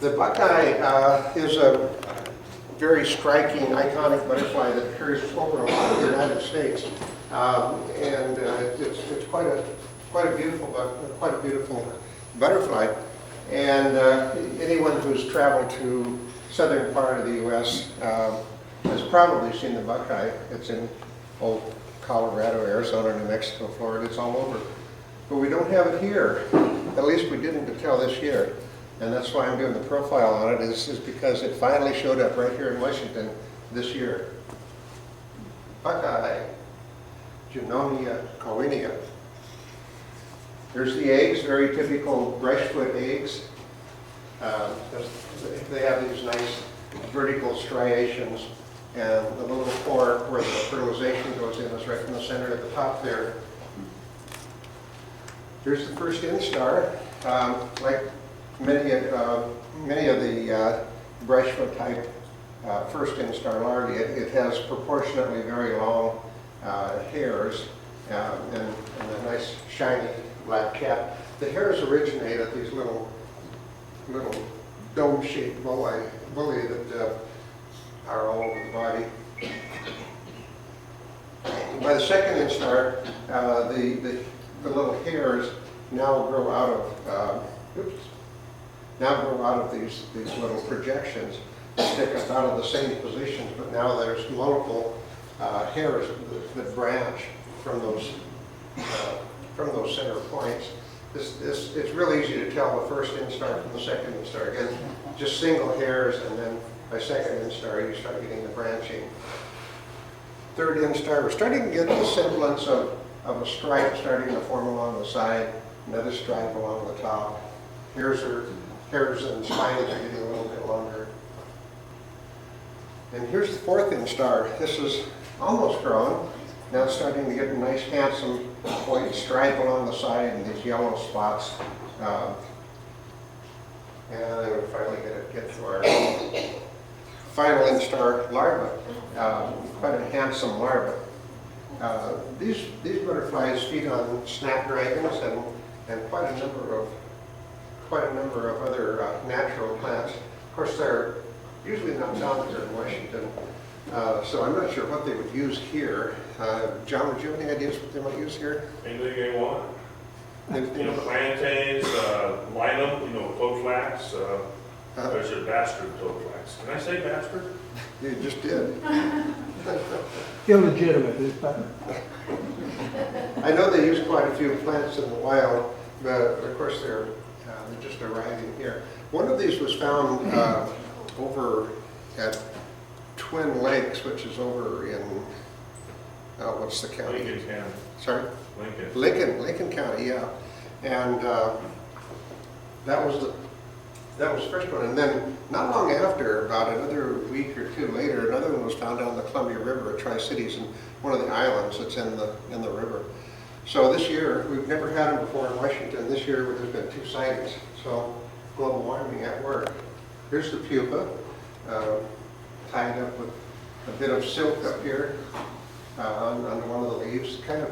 The Buckeye is a very striking, iconic butterfly that occurs over a lot of the United States, and it's quite a beautiful butterfly. And anyone who's traveled to southern part of the U.S. Has probably seen the Buckeye. It's in old Colorado, Arizona, New Mexico, Florida. It's all over, but we don't have it here. At least we didn't until this year. And that's why I'm doing the profile on it, is because it finally showed up right here in Washington this year. Buckeye, Junonia coinea. There's the eggs, very typical brushfoot eggs. They have these nice vertical striations, and the little core where the fertilization goes in is right in the center at the top there. Here's the first instar. Like many of the brushfoot type first instar larvae, it has proportionately very long hairs and a nice shiny black cap. The hairs originate at these little dome-shaped bullae that are all over the body. By the second instar, the little hairs now grow out of these little projections that stick us out of the same positions, but now there's multiple hairs that branch from those center points. It's really easy to tell the first instar from the second instar. Again, just single hairs, and then by second instar you start getting the branching. Third instar, we're starting to get the semblance of a stripe starting to form along the side, another stripe along the top. Hairs and spines are getting a little bit longer. And here's the fourth instar. This is almost grown. Now it's starting to get a nice handsome white stripe along the side and these yellow spots. And then we finally get to our final instar larva. Quite a handsome larva. These butterflies feed on snapdragons and quite a number of other natural plants. Of course, they're usually not found here in Washington, so I'm not sure what they would use here. John, would you have any ideas what they might use here? Anything they want. Anything? Plantains, linum, toe flax. There's a bastard toe flax. Can I say bastard? You just did. Illegitimate, is better. I know they use quite a few plants in the wild, but of course they're just arriving here. One of these was found over at Twin Lakes, which is over in, what's the county? Lincoln County. Sorry? Lincoln. County, yeah. And that was the first one. And then not long after, about another week or two later, another one was found down the Columbia River at Tri-Cities in one of the islands that's in the river. So this year, we've never had them before in Washington. This year, there's been 2 sightings. So global warming at work. Here's the pupa, tied up with a bit of silk up here on one of the leaves. Kind of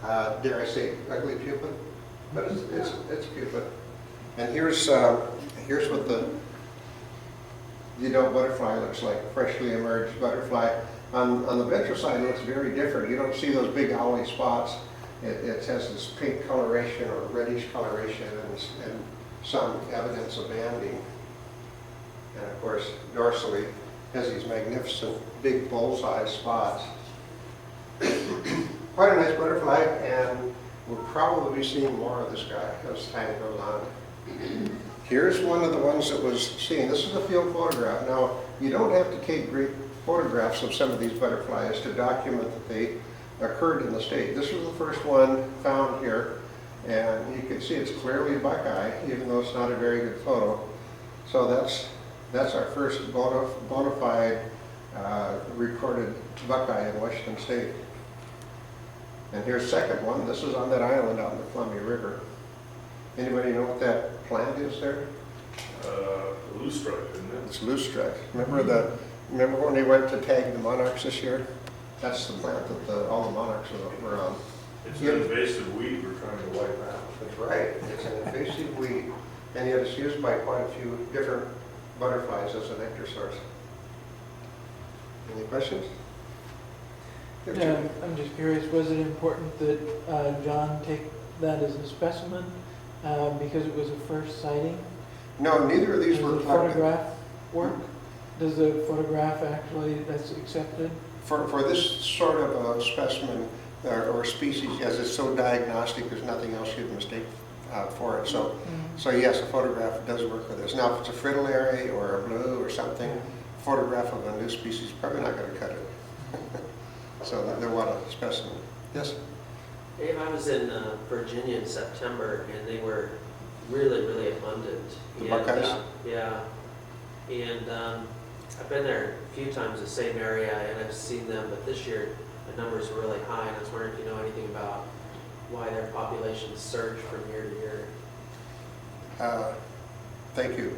a, dare I say, ugly pupa, but it's pupa. And here's what the adult butterfly looks like, freshly emerged butterfly. On the ventral side, it looks very different. You don't see those big owly spots. It has this pink coloration or reddish coloration and some evidence of banding. And of course, dorsally has these magnificent big bullseye spots. Quite a nice butterfly, and we'll probably be seeing more of this guy as time goes on. Here's one of the ones that was seen. This is a field photograph. Now, you don't have to take great photographs of some of these butterflies to document that they occurred in the state. This was the first one found here, and you can see it's clearly Buckeye, even though it's not a very good photo. So that's our first bona fide recorded Buckeye in Washington State. And here's the second one. This is on that island out in the Columbia River. Anybody know what that plant is there? Loosestrife, isn't it? It's loosestrife. Remember when they went to tag the monarchs this year? That's the plant that all the monarchs were on. It's an invasive weed we're trying to wipe out. That's right. It's an invasive weed. And yet it's used by quite a few different butterflies as a nectar source. Any questions? Yeah, I'm just curious, was it important that John take that as a specimen because it was a first sighting? No, neither of these Does were the plugged. photograph work? Does the photograph actually, that's accepted? For this sort of a specimen or species, as it's so diagnostic, there's nothing else you'd mistake for it. So, so yes, a photograph does work with this. Now, if it's a fritillary or a blue or something, a photograph of a new species is probably not going to cut it. So they're what a specimen. Yes? Dave, I was in Virginia in September, and they were really, really abundant. The Buckeyes? Yeah. And I've been there a few times, the same area, and I've seen them, but this year the numbers were really high, and I was wondering if you know anything about why their populations surge from year to year. Thank you.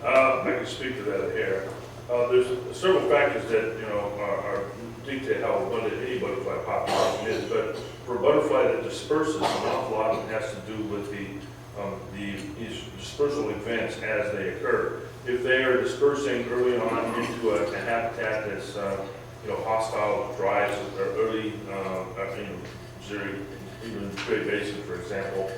I can speak to that here. There's several factors that, are dictate how abundant any butterfly population is, but for a butterfly that disperses, an awful lot of it has to do with these dispersal events as they occur. If they are dispersing early on into a habitat that's, hostile, dry, or early, Missouri, even Great Basin, for example,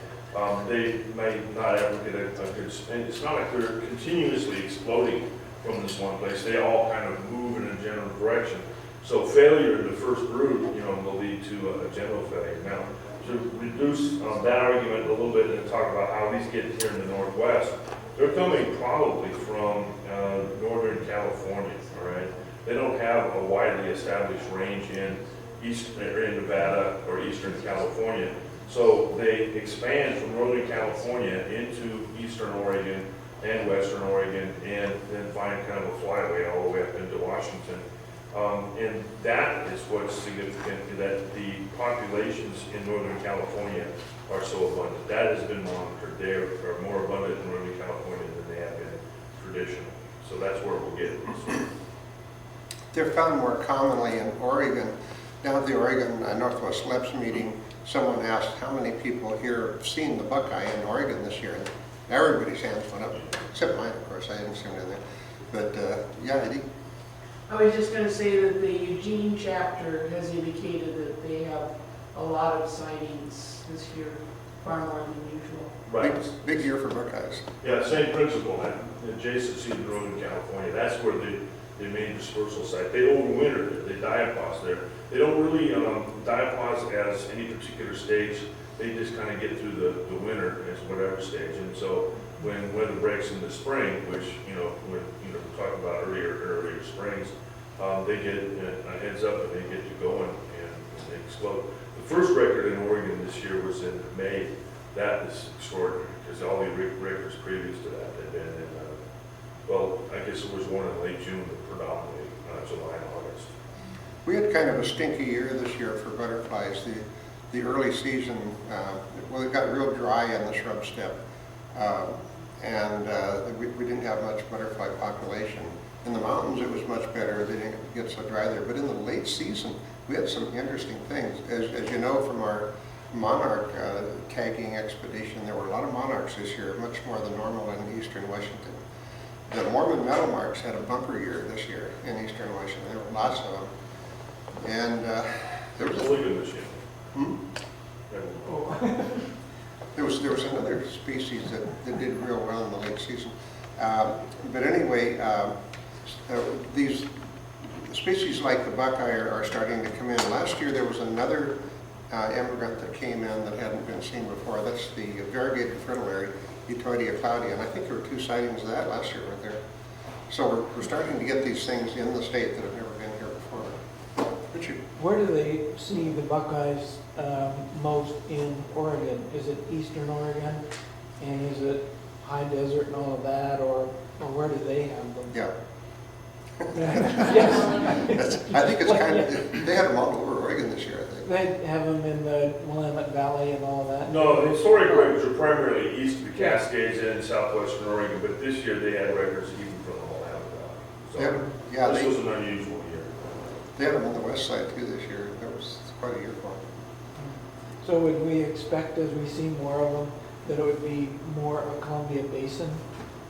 they may not ever get a good, and it's not like they're continuously exploding from this one place. They all kind of move in a general direction. So failure in the first brood, will lead to a general failure. Now, to reduce that argument a little bit and talk about how these get here in the Northwest, they're coming probably from Northern California, all right? They don't have a widely established range in Nevada or Eastern California. So they expand from Northern California into Eastern Oregon and Western Oregon, and then find kind of a flyway all the way up into Washington. And that is what's significant, that the populations in Northern California are so abundant. That has been monitored. They are more abundant in Northern California than they have been traditionally. So that's where we'll get this. They're found more commonly in Oregon. Down at the Oregon Northwest Labs meeting, someone asked how many people here have seen the Buckeye in Oregon this year. And everybody's hands went up, except mine, of course. I hadn't seen it in there. But yeah, Eddie? I was just going to say that the Eugene chapter has indicated that they have a lot of sightings this year, far more than usual. Right. Big year for Buckeyes. Yeah, same principle. That adjacency to Northern California. That's where the main dispersal site. They overwinter there. They diapause there. They don't really diapause as any particular stage. They just kind of get through the winter as whatever stage. And so when weather breaks in the spring, which when we talked about earlier springs, they get a heads up and they get to going and they explode. The first record in Oregon this year was in May. That is extraordinary because all the records previous to that had been in, I guess it was one in late June, but predominantly July and August. We We had kind of a stinky year this year for butterflies. The early season, well, it got real dry in the shrub steppe, and we didn't have much butterfly population. In the mountains, it was much better. They didn't get so dry there. But in the late season, we had some interesting things. As you know from our monarch tagging expedition, there were a lot of monarchs this year, much more than normal in eastern Washington. The Mormon meadowlarks had a bumper year this year in eastern Washington. There were lots of them. And there was there was another species that did real well in the late season. But anyway, these species like the Buckeye are starting to come in. Last year there was another emigrant that came in that hadn't been seen before. That's the variegated fritillary, Etoidia claudia, and I think there were 2 sightings of that last year right there. So we're starting to get these things in the state that have never been here before. Richard? Where do they see the Buckeyes most in Oregon? Is it eastern Oregon? And is it high desert and all of that, or where do they have them? Yeah. Yes. I think it's kind of, they had them all over Oregon this year, I think. They have them in the Willamette Valley and all of that? No, the historic records are primarily east of the Cascades and in southwestern Oregon, but this year they had records even from the Willamette Valley. So Yeah, this was an unusual year. they had them on the west side too this year. That was quite a year for them. So would we expect, as we see more of them, that it would be more a Columbia Basin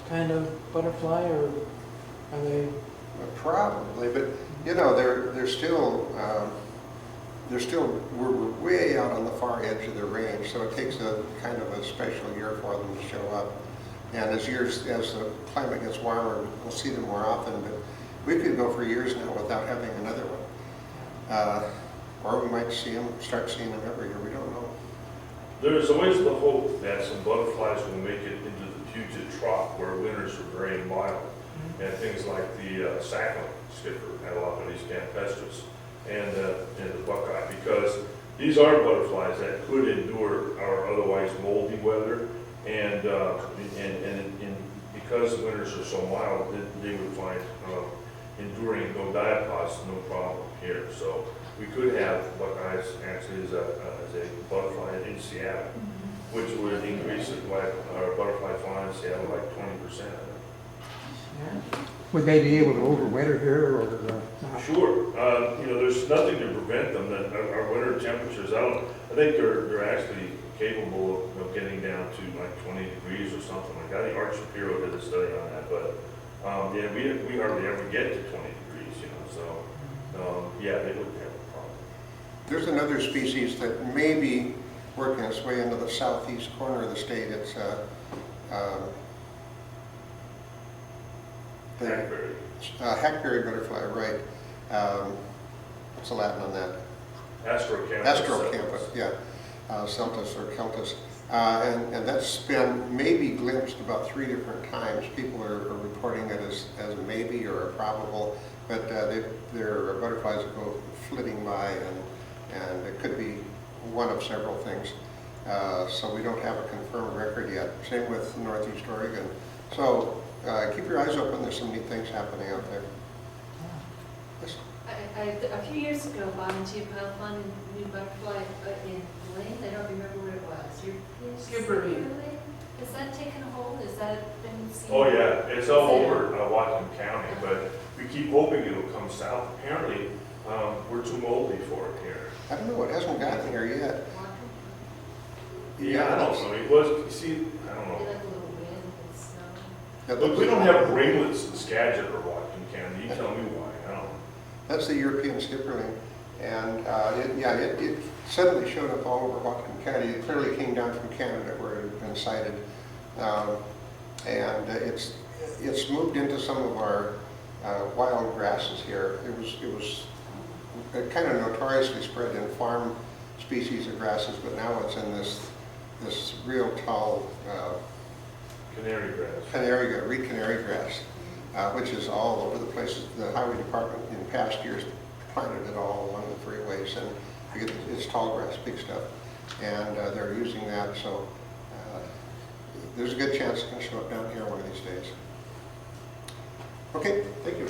kind of butterfly, or are they? Probably, but you know, they're still we're way out on the far edge of their range, so it takes a kind of a special year for them to show up. And as the climate gets warmer, we'll see them more often. But we could go for years now without having another one, or we might start seeing them every year. We don't know. There's always the hope that some butterflies will make it into the Puget Trough, where winters are very mild. And things like the Sackle skipper, Adelophones campestris, and the Buckeye, because these are butterflies that could endure our otherwise moldy weather, and because the winters are so mild, they would find enduring no diapods no problem here. So we could have Buckeyes actually as a butterfly in Seattle, which would increase our butterfly flying in Seattle like 20%. Would they be able to overwinter here, or not? Sure. You know, there's nothing to prevent them. That our winter temperatures, I think they're actually capable of getting down to like 20 degrees or something like that. Art Shapiro did a study on that, but yeah, we hardly ever get to 20 degrees, you know. So yeah, they wouldn't have a problem. There's another species that may be working its way into the southeast corner of the state. It's Hackberry. Hackberry butterfly, right. What's the Latin on that? Astrocampus. Astrocampus, yeah. Celtus or Celtus. And that's been maybe glimpsed about 3 different times. People are reporting it as a maybe or a probable, but they're butterflies that go flitting by, and it could be one of several things. So we don't have a confirmed record yet. Same with Northeast Oregon. So keep your eyes open. There's some neat things happening out there. Yes. A few years ago, volunteer pilot found a new butterfly in Lane. I don't remember what it was. Skipperling. Has that taken a hold? Has that been seen? Oh yeah, it's all over Whatcom County, but we keep hoping it'll come south. Apparently, we're too moldy for it here. I don't know. It hasn't gotten here yet. Yeah, I don't know. It was, you see, I don't Maybe know. like a little wind and snow. That Look, looks- we don't have ringlets in Skagit or Whatcom County. You tell me why. I don't know. That's the European skipperling. And it suddenly showed up all over Whatcom County. It clearly came down from Canada where it had been sighted. And it's moved into some of our wild grasses here. It was kind of notoriously spread in farm species of grasses, but now it's in this real tall Canary grass. reed canary grass, which is all over the place. The highway department in past years planted it all along the freeways, and it's tall grass, big stuff, and they're using that. So there's a good chance it's going to show up down here one of these days. Okay, thank you.